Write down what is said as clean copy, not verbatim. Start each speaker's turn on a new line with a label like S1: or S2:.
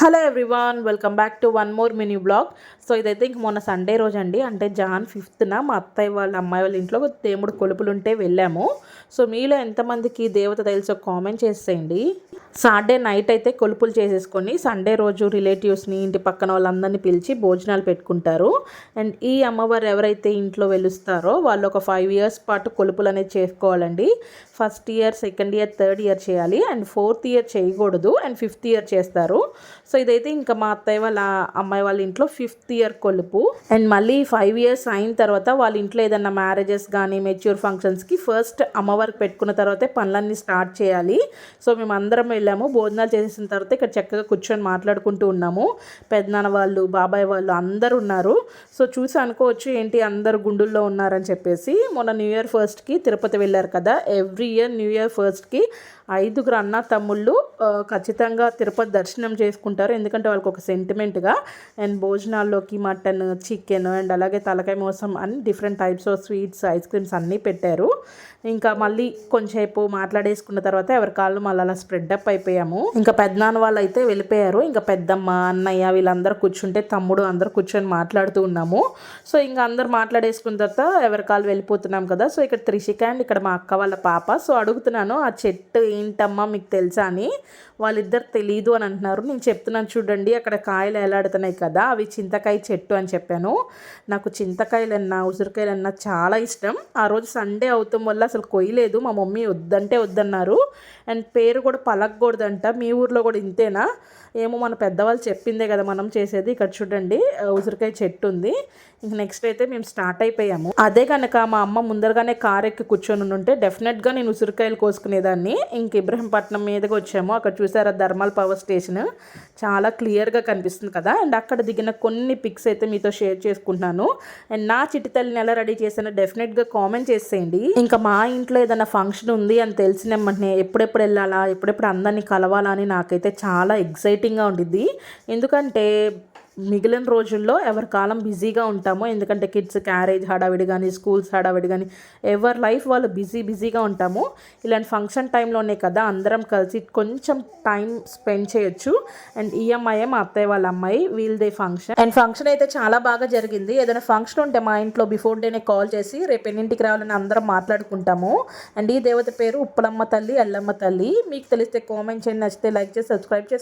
S1: Hello everyone, welcome back to one more mini blog. So ఇదైతే ఇంక మొన్న Sunday రోజు అండి, అంటే జాన్ 5th మా అత్తయ్య వాళ్ళ అమ్మాయి వాళ్ళ ఇంట్లో దేవుడు కొలుపులు ఉంటే వెళ్ళాము. సో మీలో ఎంతమందికి దేవత తెలుసో కామెంట్ చేసేయండి. సాటర్డే నైట్ అయితే కొలుపులు చేసేసుకొని సండే రోజు రిలేటివ్స్ని, ఇంటి పక్కన వాళ్ళందరినీ పిలిచి భోజనాలు పెట్టుకుంటారు. అండ్ ఈ అమ్మవారు ఎవరైతే ఇంట్లో వెలుస్తారో వాళ్ళు ఒక 5 years పాటు కొలుపులు అనేది చేసుకోవాలండి. First year, second year, third year చేయాలి. అండ్ 4th year చేయకూడదు. అండ్ 5th year చేస్తారు. సో ఇదైతే ఇంకా మా అత్తయ్య వాళ్ళ అమ్మాయి వాళ్ళ ఇంట్లో 5th year కొలుపు. అండ్ మళ్ళీ 5 years అయిన తర్వాత వాళ్ళ ఇంట్లో ఏదన్నా మ్యారేజెస్ కానీ మెచ్యూర్ ఫంక్షన్స్కి ఫస్ట్ అమ్మవారికి పెట్టుకున్న తర్వాతే పనులన్నీ స్టార్ట్ చేయాలి. సో మేము అందరం వెళ్ళాము. భోజనాలు చేసేసిన తర్వాత ఇక్కడ చక్కగా కూర్చొని మాట్లాడుకుంటూ ఉన్నాము. పెద్దనాన్న వాళ్ళు, బాబాయ్ వాళ్ళు అందరూ ఉన్నారు. సో చూసి అనుకోవచ్చు ఏంటి అందరు గుండుల్లో ఉన్నారని చెప్పేసి. మొన్న న్యూ ఇయర్ ఫస్ట్కి తిరుపతి వెళ్ళారు కదా. ఎవ్రీ ఇయర్ న్యూ ఇయర్ ఫస్ట్కి 5 అన్న తమ్ముళ్ళు ఖచ్చితంగా తిరుపతి దర్శనం చేసుకుంటారు. ఎందుకంటే వాళ్ళకి ఒక సెంటిమెంట్గా. అండ్ భోజనాల్లోకి మటన్, చికెన్ అండ్ అలాగే తలకాయ మోసం అన్ని different types of sweets, ice creams అన్నీ పెట్టారు. ఇంకా మళ్ళీ కొంచెంసేపు మాట్లాడేసుకున్న తర్వాత ఎవరి కాళ్ళు మళ్ళీ అలా స్ప్రెడ్ అప్ అయిపోయాము. ఇంకా పెద్దనాన్న వాళ్ళు అయితే వెళ్ళిపోయారు. ఇంకా పెద్దమ్మ, అన్నయ్య వీళ్ళందరూ కూర్చుంటే తమ్ముడు అందరూ కూర్చొని మాట్లాడుతూ ఉన్నాము. సో ఇంకా అందరు మాట్లాడేసుకున్న తర్వాత ఎవరి కాళ్ళు వెళ్ళిపోతున్నాం కదా. సో ఇక్కడ త్రిషిక అండ్ ఇక్కడ మా అక్క వాళ్ళ పాప. సో అడుగుతున్నాను ఆ చెట్టు ఏంటమ్మా మీకు తెలుసా అని. వాళ్ళిద్దరు తెలీదు అని అంటున్నారు. నేను చెప్తున్నాను చూడండి అక్కడ కాయలు ఎలాడుతున్నాయి కదా, అవి చింతకాయ చెట్టు అని చెప్పాను. నాకు చింతకాయలన్నా ఉసిరికాయలన్నా చాలా ఇష్టం. ఆ రోజు సండే అవుతాం వల్ల అసలు కొయ్యలేదు. మా మమ్మీ వద్దంటే వద్దన్నారు. అండ్ పేరు కూడా పలకూడదంట. మీ ఊర్లో కూడా ఇంతేనా ఏమో, మన పెద్దవాళ్ళు చెప్పిందే కదా మనం చేసేది. ఇక్కడ చూడండి ఉసిరికాయ చెట్టు ఉంది. ఇంక నెక్స్ట్ అయితే మేము స్టార్ట్ అయిపోయాము. అదే కనుక మా అమ్మ ముందరగానే కార్ ఎక్కి కూర్చొని ఉంటే డెఫినెట్గా నేను ఉసిరికాయలు కోసుకునేదాన్ని. ఇంక ఇబ్రహీంపట్నం మీదకి వచ్చాము. అక్కడ చూసారా ధర్మల్ పవర్ స్టేషన్ చాలా క్లియర్గా కనిపిస్తుంది కదా. అండ్ అక్కడ దిగిన కొన్ని పిక్స్ అయితే మీతో షేర్ చేసుకుంటున్నాను. అండ్ నా చిట్టి తల్లిని ఎలా రెడీ చేశానో డెఫినెట్గా కామెంట్ చేసేయండి. ఇంకా మా ఇంట్లో ఏదైనా ఫంక్షన్ ఉంది అని తెలిసిన వెంటనే ఎప్పుడెప్పుడు వెళ్ళాలా, ఎప్పుడెప్పుడు అందరినీ కలవాలా అని నాకైతే చాలా ఎగ్జైటింగ్గా ఉండిద్ది. ఎందుకంటే మిగిలిన రోజుల్లో ఎవరి కాలం బిజీగా ఉంటామో. ఎందుకంటే కిడ్స్ క్యారేజ్ హడావిడి కానీ, స్కూల్స్ హడావిడి కానీ, ఎవరి లైఫ్ వాళ్ళు బిజీగా ఉంటాము. ఇలాంటి ఫంక్షన్ టైంలోనే కదా అందరం కలిసి కొంచెం టైం స్పెండ్ చేయొచ్చు. అండ్ ఈ అమ్మాయి మా అత్తయ్య వాళ్ళ అమ్మాయి, వీళ్ళదే ఫంక్షన్. అండ్ ఫంక్షన్ అయితే చాలా బాగా జరిగింది. ఏదైనా ఫంక్షన్ ఉంటే మా ఇంట్లో బిఫోర్ డేనే కాల్ చేసి రేపు ఎన్నింటికి రావాలని అందరం మాట్లాడుకుంటాము. అండ్ ఈ దేవత పేరు ఉప్పలమ్మ తల్లి, ఎల్లమ్మ తల్లి. మీకు తెలిస్తే కామెంట్ చేయండి, నచ్చితే లైక్ చేసి సబ్స్క్రైబ్ చేసి